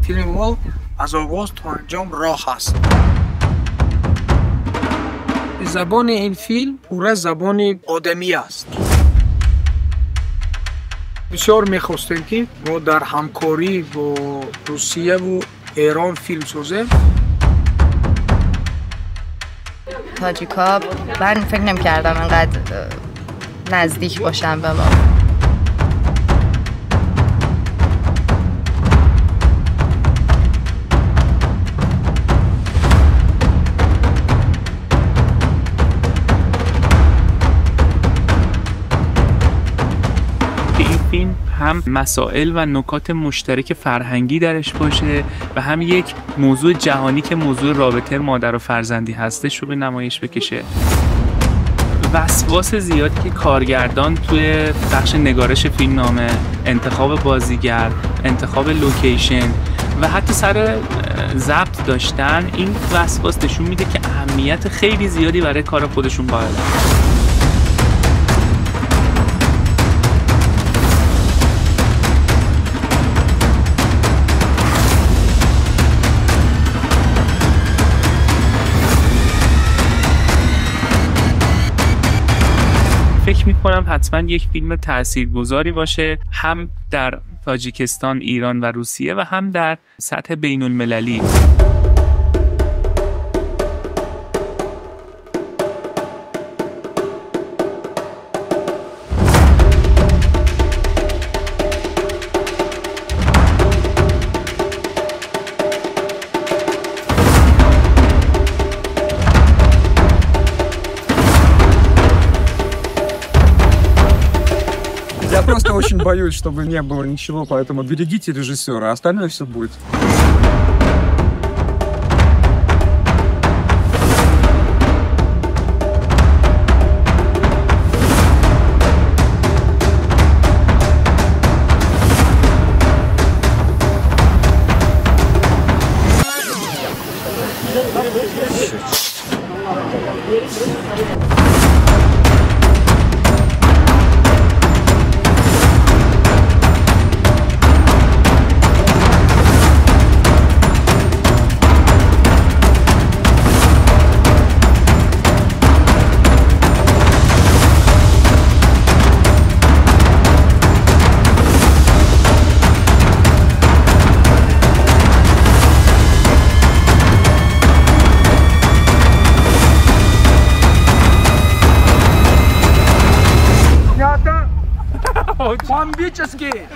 فیلم ما از آغاز تا انجام راه است. زبان این فیلم پورا زبان آدمی است. بسیار می‌خواستیم که ما در همکاری با روسیه و ایران فیلم سازیم. تاجیکا من فکر نمی‌کردم انقدر نزدیک باشم به ما. فیلم هم مسائل و نکات مشترک فرهنگی درش باشه و هم یک موضوع جهانی که موضوع رابطه مادر و فرزندی هستش رو به نمایش بکشه. وسواس زیادی که کارگردان توی بخش نگارش فیلمنامه، انتخاب بازیگر، انتخاب لوکیشن و حتی سر ضبط داشتن، این وسواس نشون میده که اهمیت خیلی زیادی برای کار خودشون قائلن. فکر میکنم حتما یک فیلم تاثیرگذاری باشه، هم در تاجیکستان، ایران و روسیه و هم در سطح بین المللی. Я просто очень боюсь, чтобы не было ничего, поэтому берегите режиссера, остальное все будет. Бомбический!